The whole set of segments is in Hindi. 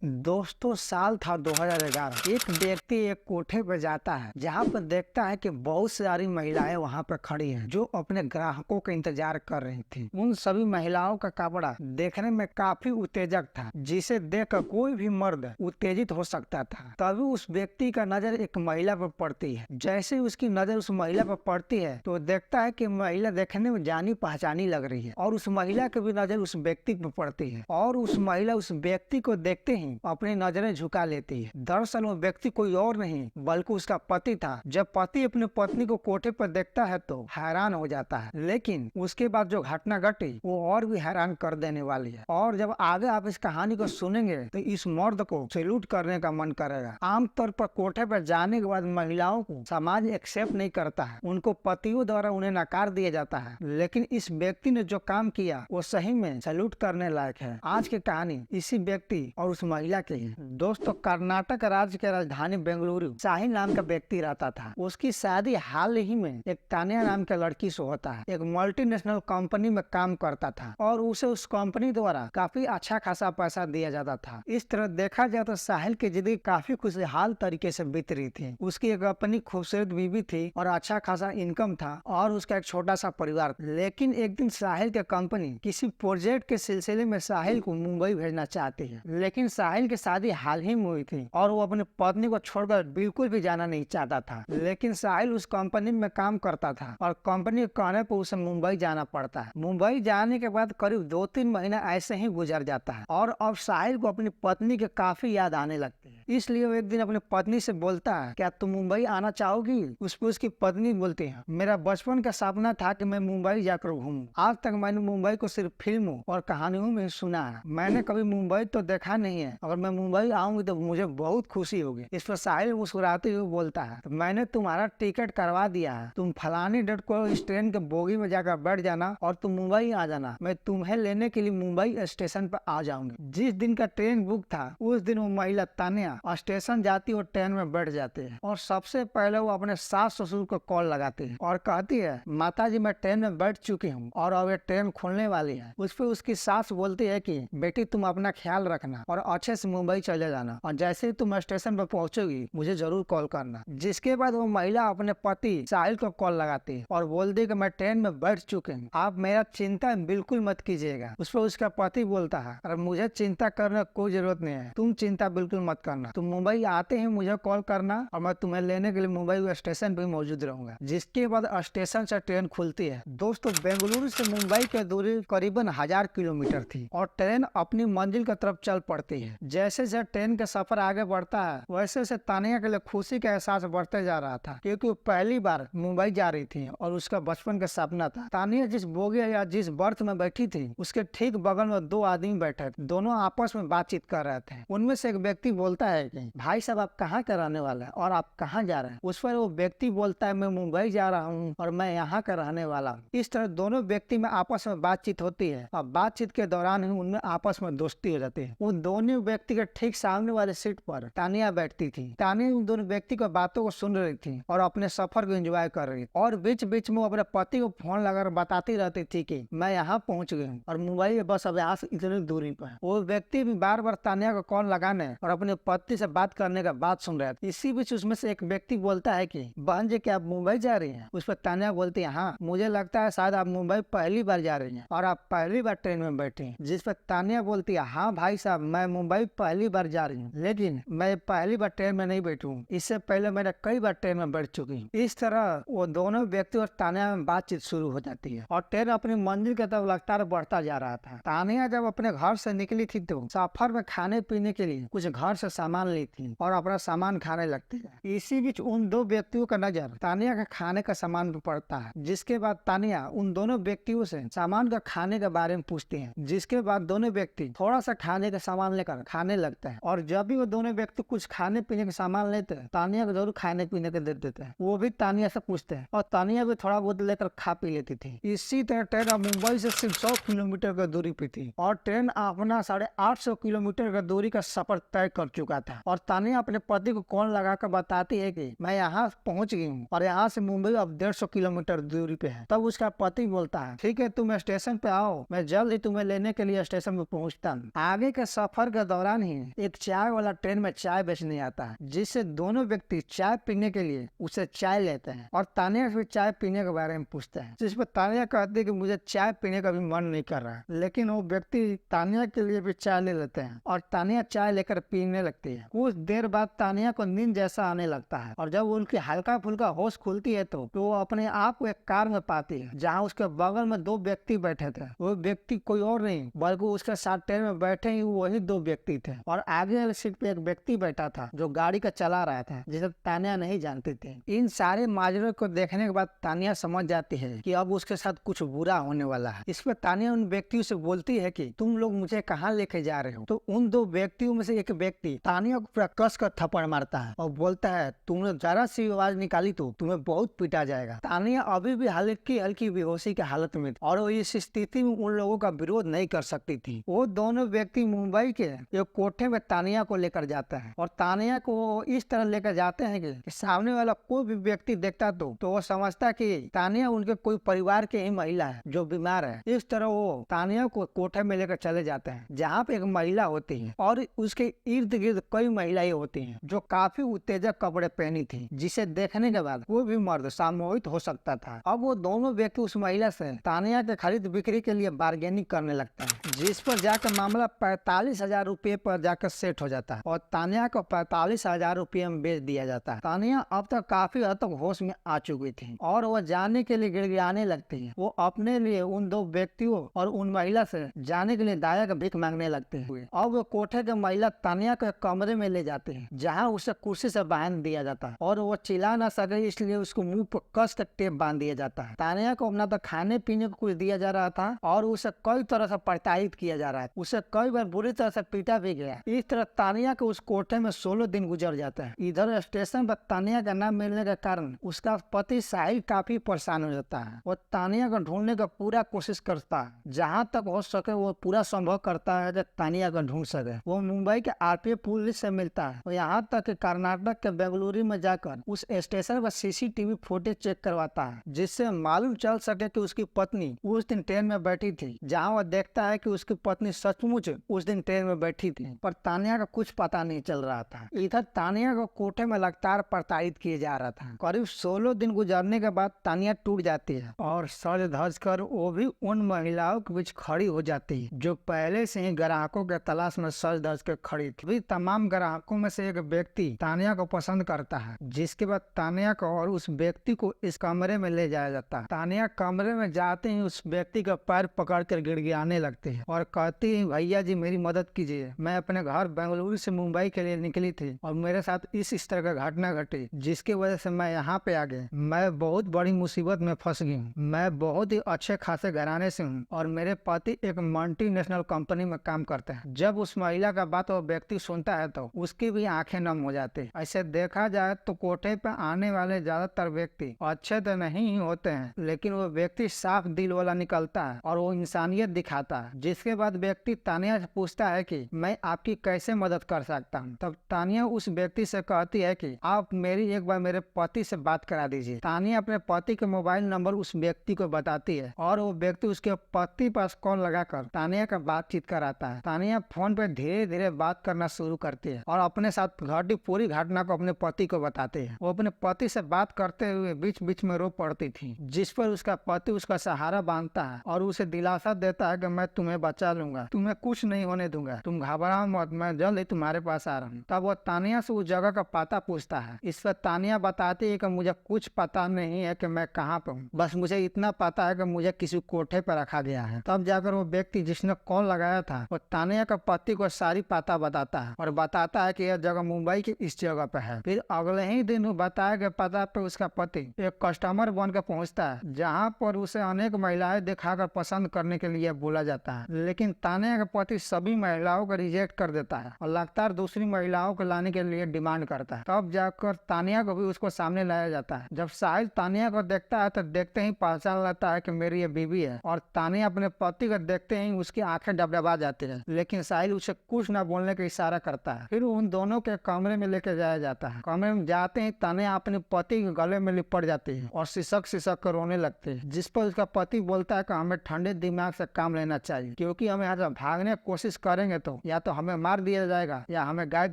दोस्तों साल था 2011। एक व्यक्ति एक कोठे पर जाता है जहाँ पर देखता है कि बहुत सारी महिलाएं वहाँ पर खड़ी हैं जो अपने ग्राहकों का इंतजार कर रही थी। उन सभी महिलाओं का कपड़ा देखने में काफी उत्तेजक था जिसे देखकर कोई भी मर्द उत्तेजित हो सकता था। तभी उस व्यक्ति का नजर एक महिला पर पड़ती है। जैसे उसकी नजर उस महिला पर पड़ती है तो देखता है कि महिला देखने में जानी पहचानी लग रही है और उस महिला की भी नजर उस व्यक्ति पर पड़ती है और उस महिला उस व्यक्ति को देखते ही अपनी नजरें झुका लेती है। दरअसल वो व्यक्ति कोई और नहीं बल्कि उसका पति था। जब पति अपनी पत्नी को कोठे पर देखता है तो हैरान हो जाता है, लेकिन उसके बाद जो घटना घटी वो और भी हैरान कर देने वाली है। और जब आगे आप इस कहानी को सुनेंगे तो इस मर्द को सैल्यूट करने का मन करेगा। आमतौर पर कोठे पर जाने के बाद महिलाओं को समाज एक्सेप्ट नहीं करता है, उनको पतियों द्वारा उन्हें नकार दिया जाता है, लेकिन इस व्यक्ति ने जो काम किया वो सही में सैल्यूट करने लायक है। आज की कहानी इसी व्यक्ति और उस महिला के है। दोस्तों कर्नाटक राज्य के राजधानी बेंगलुरु साहिल नाम का व्यक्ति रहता था। उसकी शादी हाल ही में एक तानिया नाम के लड़की से होता है। एक मल्टीनेशनल कंपनी में काम करता था और उसे उस कंपनी द्वारा काफी अच्छा खासा पैसा दिया जाता था। इस तरह देखा जाए तो साहिल की जिंदगी काफी खुशहाल तरीके से बीत रही थी। उसकी एक अपनी खूबसूरत बीवी थी और अच्छा खासा इनकम था और उसका एक छोटा सा परिवार। लेकिन एक दिन साहिल की कंपनी किसी प्रोजेक्ट के सिलसिले में साहिल को मुंबई भेजना चाहती है, लेकिन साहिल की शादी हाल ही में हुई थी और वो अपनी पत्नी को छोड़कर बिल्कुल भी जाना नहीं चाहता था। लेकिन साहिल उस कंपनी में काम करता था और कंपनी के कहने पर उसे मुंबई जाना पड़ता है। मुंबई जाने के बाद करीब 2-3 महीना ऐसे ही गुजर जाता है और अब साहिल को अपनी पत्नी की काफी याद आने लगती है। इसलिए वो एक दिन अपनी पत्नी से बोलता है, क्या तुम मुंबई आना चाहोगी? उस पर उसकी पत्नी बोलती है, मेरा बचपन का सपना था कि मैं मुंबई जाकर घूमूं। आज तक मैंने मुंबई को सिर्फ फिल्मों और कहानियों में सुना है, मैंने कभी मुंबई तो देखा नहीं है। अगर मैं मुंबई आऊंगी तो मुझे बहुत खुशी होगी। इस पर साहिल मुस्कुराते हुए बोलता है, तो मैंने तुम्हारा टिकट करवा दिया है, तुम फलानी डेट को इस ट्रेन के बोगी में जाकर बैठ जाना और तुम मुंबई आ जाना। मैं तुम्हें लेने के लिए मुंबई स्टेशन पर आ जाऊंगी। जिस दिन का ट्रेन बुक था उस दिन वो महिला तानिया स्टेशन जाती और ट्रेन में बैठ जाते हैं और सबसे पहले वो अपने सास ससुर को कॉल लगाती है और कहती है, माता जी मैं ट्रेन में बैठ चुकी हूँ और अब ये ट्रेन खुलने वाली है। उस पर उसकी सास बोलती है कि बेटी तुम अपना ख्याल रखना और अच्छे से मुंबई चले जाना और जैसे ही तुम स्टेशन पर पहुंचोगी मुझे जरूर कॉल करना। जिसके बाद वो महिला अपने पति साहिल को कॉल लगाती है और बोलती है कि मैं ट्रेन में बैठ चुकी हूँ, आप मेरा चिंता बिल्कुल मत कीजिएगा। उस पर उसका पति बोलता है, अरे मुझे चिंता करने की कोई जरूरत नहीं है, तुम चिंता बिल्कुल मत करना, तुम मुंबई आते ही मुझे कॉल करना और मैं तुम्हें लेने के लिए मुंबई स्टेशन पे मौजूद रहूंगा। जिसके बाद स्टेशन से ट्रेन खुलती है। दोस्तों बेंगलुरु से मुंबई की दूरी करीबन 1000 किलोमीटर थी और ट्रेन अपनी मंजिल की तरफ चल पड़ती है। जैसे जैसे ट्रेन का सफर आगे बढ़ता है वैसे वैसे तानिया के लिए खुशी का एहसास बढ़ते जा रहा था, क्योंकि वो पहली बार मुंबई जा रही थी और उसका बचपन का सपना था। तानिया जिस बोगी या जिस बर्थ में बैठी थी उसके ठीक बगल में 2 आदमी बैठे थे। दोनों आपस में बातचीत कर रहे थे। उनमें से एक व्यक्ति बोलता है कि भाई साहब आप कहाँ का रहने वाला है और आप कहाँ जा रहे हैं? उस पर वो व्यक्ति बोलता है, मैं मुंबई जा रहा हूँ और मैं यहाँ का रहने वाला हूँ। इस तरह दोनों व्यक्ति में आपस में बातचीत होती है और बातचीत के दौरान ही उनमें आपस में दोस्ती हो जाती है। उन दोनों व्यक्ति के ठीक सामने वाले सीट पर तानिया बैठती थी। तानिया उन दोनों व्यक्ति की बातों को सुन रही थी और अपने सफर को एंजॉय कर रही थी और बीच बीच में अपने पति को फोन लगाकर बताती रहती थी कि मैं यहाँ पहुँच गई हूँ और मुंबई बस अब यहाँ से इतनी दूरी पर है। वो व्यक्ति भी बार बार तानिया को कॉल लगाने और अपने पति से बात करने का बात सुन रहे थे। इसी बीच उसमें से एक व्यक्ति बोलता है कि बहन जी क्या आप मुंबई जा रही हैं? उस पर तानिया बोलती है, हाँ मुझे लगता है शायद आप मुंबई पहली बार जा रही हैं और आप पहली बार ट्रेन में बैठी हैं। जिस पर तानिया बोलती है, हाँ भाई साहब मैं मुंबई पहली बार जा रही हूँ, लेकिन मैं पहली बार ट्रेन में नहीं बैठी हूँ, इससे पहले मैंने कई बार ट्रेन में बैठ चुकी हूँ। इस तरह वो दोनों व्यक्ति और तानिया में बातचीत शुरू हो जाती है और ट्रेन अपनी मंजिल की तरफ लगातार बढ़ता जा रहा था। तानिया जब अपने घर से निकली थी तो सफर में खाने पीने के लिए कुछ घर से सामान ली थी और अपना सामान खाने लगती है। इसी बीच उन 2 व्यक्तियों का नजर तानिया के खाने का सामान पर पड़ता है। जिसके बाद तानिया उन दोनों व्यक्तियों से सामान का खाने के बारे में पूछती है। जिसके बाद दोनों व्यक्ति थोड़ा सा खाने का सामान लेकर खाने लगते हैं और जब भी वो दोनों व्यक्ति कुछ खाने पीने का सामान लेते हैं तानिया को जरूर खाने पीने के दे देते हैं। वो भी तानिया से पूछते हैं और तानिया भी थोड़ा बहुत लेकर खा पी लेती थी। इसी तरह ट्रेन अब मुंबई से सिर्फ 100 किलोमीटर की दूरी पे थी और ट्रेन अपना 850 किलोमीटर की दूरी का सफर तय कर चुका था और तानिया अपने पति को कॉल लगाकर बताती है कि मैं यहाँ पहुंच गई हूँ और यहाँ से मुंबई अब 150 किलोमीटर दूरी पे है। तब उसका पति बोलता है, ठीक है तुम स्टेशन पे आओ, मैं जल्द ही तुम्हें लेने के लिए स्टेशन पे पहुंचता हूँ। आगे के सफर के दौरान ही एक चाय वाला ट्रेन में चाय बेचने आता है, जिससे दोनों व्यक्ति चाय पीने के लिए उसे चाय लेते हैं और तानिया से चाय पीने के बारे में पूछते हैं, जिस पर तानिया कहती है कि मुझे चाय पीने का भी मन नहीं कर रहा है। लेकिन वो व्यक्ति तानिया के लिए भी चाय ले लेते हैं और तानिया चाय लेकर पीने लगती है। कुछ देर बाद तानिया को नींद जैसा आने लगता है और जब उनकी हल्का फुल्का होश खुलती है तो वो अपने आप को एक कार में पाती है, जहाँ उसके बगल में दो व्यक्ति बैठे थे। वो व्यक्ति कोई और नहीं बल्कि उसके साथ ट्रेन में बैठे ही वही दो व्यक्ति थे और आगे वाले सीट पे एक व्यक्ति बैठा था जो गाड़ी का चला रहा था, जिसे तानिया नहीं जानती थी। इन सारे माजरे को देखने के बाद तानिया समझ जाती है कि अब उसके साथ कुछ बुरा होने वाला है। इस पर तानिया उन व्यक्तियों से बोलती है कि तुम लोग मुझे कहाँ लेके जा रहे हो। तो उन दो व्यक्तियों में से एक व्यक्ति तानिया को पूरा कस कर थप्पड़ मारता है और बोलता है तुमने जरा सी आवाज निकाली तो तुम्हें बहुत पीटा जाएगा। तानिया अभी भी हल्की हल्की बेहोशी की हालत में थी और वो इस स्थिति में उन लोगों का विरोध नहीं कर सकती थी। वो दोनों व्यक्ति मुंबई के एक कोठे में तानिया को लेकर जाते हैं और तानिया को इस तरह लेकर जाते हैं कि सामने वाला कोई भी व्यक्ति देखता तो वो समझता कि तानिया उनके कोई परिवार के ही महिला है जो बीमार है। इस तरह वो तानिया को कोठे में लेकर चले जाते हैं, जहाँ पे एक महिला होती है और उसके इर्द गिर्द कई महिलाएं होती हैं जो काफी उत्तेजक कपड़े पहनी थी, जिसे देखने के बाद कोई भी मर्द सम्मोहित हो सकता था। अब वो दोनों व्यक्ति उस महिला से तानिया के खरीद बिक्री के लिए बार्गेनिंग करने लगता है, जिस पर जाकर मामला 45,000 रुपये पर जाकर सेट हो जाता है और तानिया को 45,000 रुपये में बेच दिया जाता है। तानिया अब तक काफी हद तक होश में आ चुकी थी और वह जाने के लिए गिड़गिड़ाने लगती है। वो अपने लिए उन दो व्यक्तियों और उन महिला से जाने के लिए दाया का भीख मांगने लगते हैं। अब वो कोठे के महिला तानिया को कमरे में ले जाते हैं, जहाँ उसे कुर्सी से बांध दिया जाता है और वो चिल्ला ना सके इसलिए उसको मुंह पर कस तक टेप बांध दिया जाता है। तानिया को अपना तो खाने पीने को कुछ दिया जा रहा था और उसे कई तरह से प्रताड़ित किया जा रहा है। उसे कई बार बुरी तरह से पीटा भी गया। इस तरह तानिया के उस कोठे में 16 दिन गुजर जाता है। इधर स्टेशन पर तानिया का नाम मिलने के कारण उसका पति साहिल काफी परेशान हो जाता है। वो तानिया को ढूंढने का पूरा कोशिश करता है, जहाँ तक हो सके वो पूरा संभव करता है कि तानिया को ढूंढ सके। वो मुंबई के आरपीएफ पुलिस से मिलता है और यहाँ तक कि कर्नाटक के बेंगलुरु में जाकर उस स्टेशन पर सीसीटीवी फुटेज चेक करवाता है, जिससे मालूम चल सके कि उसकी पत्नी उस दिन ट्रेन में बैठी थी। जहाँ वह देखता है कि उसकी पत्नी सचमुच उस दिन ट्रेन में बैठी थी, पर तानिया का कुछ पता नहीं चल रहा था। इधर तानिया को कोठे में लगातार प्रताड़ित किए जा रहा था। करीब 16 दिन गुजरने के बाद तानिया टूट जाती है और सर धज कर वो भी उन महिलाओं के बीच खड़ी हो जाती है जो पहले से ही ग्राहकों के तलाश में सज धज कर खड़ी थी। भी तमाम ग्राहकों में से एक व्यक्ति तानिया को पसंद करता है, जिसके बाद तानिया को और उस व्यक्ति को इस कमरे में ले जाया जाता है। तानिया कमरे में जाते ही उस व्यक्ति का पैर पकड़ कर गिड़गिड़ाने लगती है और कहती है भैया जी मेरी मदद कीजिए, मैं अपने घर बेंगलुरु से मुंबई के लिए निकली थी और मेरे साथ इस तरह का घटना घटी जिसकी वजह से मैं यहाँ पे आ गई। मैं बहुत बड़ी मुसीबत में फंस गई हूँ। मैं बहुत ही अच्छे खासे घराने से हूँ और मेरे पति एक मल्टीनेशनल कंपनी में काम करते हैं। जब उस महिला का बात वो व्यक्ति सुनता है तो उसकी भी आंखें नम हो जाती। ऐसे देखा जाए तो कोठे पे आने वाले ज्यादातर व्यक्ति अच्छे तो नहीं ही होते हैं, लेकिन वो व्यक्ति साफ दिल वाला निकलता है और वो इंसानियत दिखाता है। जिसके बाद व्यक्ति तानिया से पूछता है कि मैं आपकी कैसे मदद कर सकता हूँ। तब तानिया उस व्यक्ति से कहती है कि आप मेरी एक बार मेरे पति से बात करा दीजिए। तानिया अपने पति के मोबाइल नंबर उस व्यक्ति को बताती है और वो व्यक्ति उसके पति पास कॉल लगाकर तानिया का बातचीत कराता है। तानिया फोन पे धीरे धीरे बात करना शुरू करती है और अपने साथ घटी पूरी घटना को अपने पति को बताती है। वो अपने पति से बात करते हुए बीच बीच में रो पड़ती थी, जिस पर उसका पति उसका सहारा बांधता है और उसे दिलासा देता है कि मैं तुम्हें बचा लूंगा, तुम्हें कुछ नहीं होने दूंगा, तुम घबराओ मत, मैं जल्द ही तुम्हारे पास आ रहा हूँ। तब वो तानिया से उस जगह का पता पूछता है। इस पर तानिया बताती है कि मुझे कुछ पता नहीं है कि मैं कहाँ पे हूँ, बस मुझे इतना पता है कि मुझे किसी कोठे पर रखा गया है। तब जाकर वो व्यक्ति जिसने कॉल लगाया था वो तानिया का पति को सारी पता बताता है और बताता है कि यह जगह मुंबई की इस जगह पे है। फिर अगले ही दिन वो बताया गया पता पे उसका पति एक कस्टमर बन कर पहुँचता है, जहाँ पर उसे अनेक महिलाएं दिखाकर पसंद करने के लिए बोला जाता है। लेकिन तानिया का पति सभी महिलाओं को रिजेक्ट कर देता है और लगातार दूसरी महिलाओं को लाने के लिए डिमांड करता है। तब जाकर तानिया को भी उसको सामने लाया जाता है। जब साहिल तानिया को देखता है तो देखते ही पहचान लेता है कि मेरी ये बीवी है और तानिया अपने पति को देखते ही उसकी आंखें डबडबा जाती है, लेकिन साहिल उसे कुछ न बोलने का इशारा करता है। फिर उन दोनों के कमरे में लेके जाया जाता है। कमरे में जाते ही तानिया अपने पति के गले में लिपट जाती है और सिसक सिसक कर रोने लगती है, जिस पर उसका पति बोलता है कि हमें ठंडे दिमाग से काम लेना चाहिए, क्योंकि हम यहाँ से भागने की कोशिश करेंगे तो या तो हमें मार दिया जाएगा या हमें गायब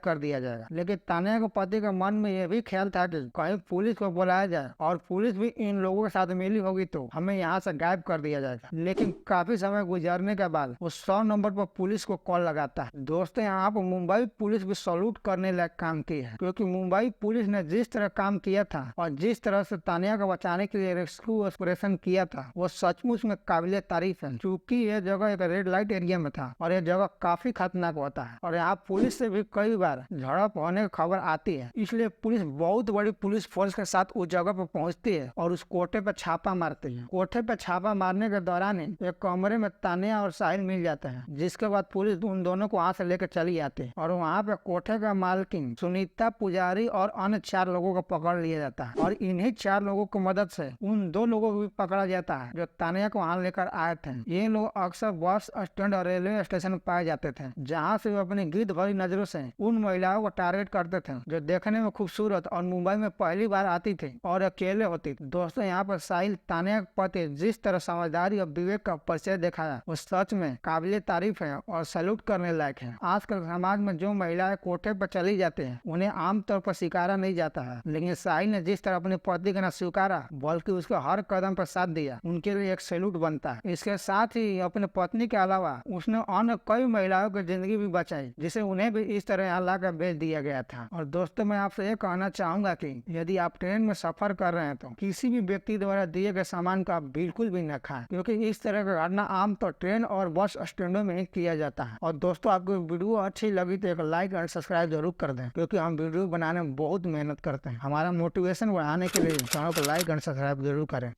कर दिया जाएगा। लेकिन तान्या के पति के मन में यह भी ख्याल था कि कहीं पुलिस को बुलाया जाए और पुलिस भी इन लोगों के साथ मिली होगी तो हमें यहाँ से गायब कर दिया जाएगा। लेकिन काफी समय गुजरने के बाद वो 100 नंबर पर पुलिस को कॉल लगाता है। दोस्तों, यहाँ पर मुंबई पुलिस भी सैल्यूट करने लायक काम की है, क्योंकि मुंबई पुलिस ने जिस तरह काम किया था और जिस तरह से तान्या को बचाने के लिए रेस्क्यू ऑपरेशन किया था वो सचमुच में काबिले तारीफ है। चूंकि यह जगह एक रेड लाइट एरिया में था और यह जगह काफी खतरनाक होता है और यहाँ पुलिस से भी कई बार झड़प होने की खबर आती है, इसलिए पुलिस बहुत बड़ी पुलिस फोर्स के साथ उस जगह पर पहुंचती है और उस कोठे पर छापा मारती है। कोठे पर छापा मारने के दौरान एक कमरे में तान्या और साहिल मिल जाते हैं, जिसके बाद पुलिस उन दोनों को वहाँ से लेकर चली जाती है और वहाँ पे कोठे का मालकिन सुनीता पुजारी और अन्य 4 लोगों को पकड़ लिया जाता है और इन्हीं 4 लोगों की मदद से उन 2 लोगों को भी पकड़ा जाता है जो तान्या को वहाँ लेकर आए थे। ये लोग अक्सर बस स्टैंड और रेलवे स्टेशन में पाए जाते थे, जहाँ से वो अपनी गिद्ध भरी नजरों से उन महिलाओं को टारगेट करते थे जो देखने में खूबसूरत और मुंबई में पहली बार आती थी और अकेले होती थी। दोस्तों, यहाँ पर साहिल तान्या के पति जिस तरह समझदारी और विवेक का परिचय दिखाया वो सच में काबिले तारीफ है और सैल्यूट करने लायक है। आजकल समाज में जो महिलाएं कोठे पर चली जाती हैं उन्हें आमतौर पर स्वीकारा नहीं जाता है, लेकिन साहिल ने जिस तरह अपने पति का न स्वीकारा बल्कि उसके हर कदम पर साथ दिया, उनके लिए एक सैल्यूट बनता है। इसके साथ ही अपने पत्नी के अलावा उसने अन्य कई महिलाओं की जिंदगी भी बचाई, जिसे उन्हें भी इस तरह यहाँ लाकर बेच दिया गया था। और दोस्तों, मैं आपसे ये कहना चाहूंगा कि यदि आप ट्रेन में सफर कर रहे हैं तो किसी भी व्यक्ति द्वारा दिए गए सामान का बिल्कुल भी न खाएं, क्योंकि इस तरह का घटना आमतौर ट्रेन और बस स्टैंडों में ही किया जाता है। और दोस्तों, आपको वीडियो अच्छी लगी तो एक लाइक और सब्सक्राइब जरूर कर दें, क्योंकि हम वीडियो बनाने में बहुत मेहनत करते हैं। हमारा मोटिवेशन बढ़ाने के लिए चैनल को लाइक और सब्सक्राइब जरूर करें।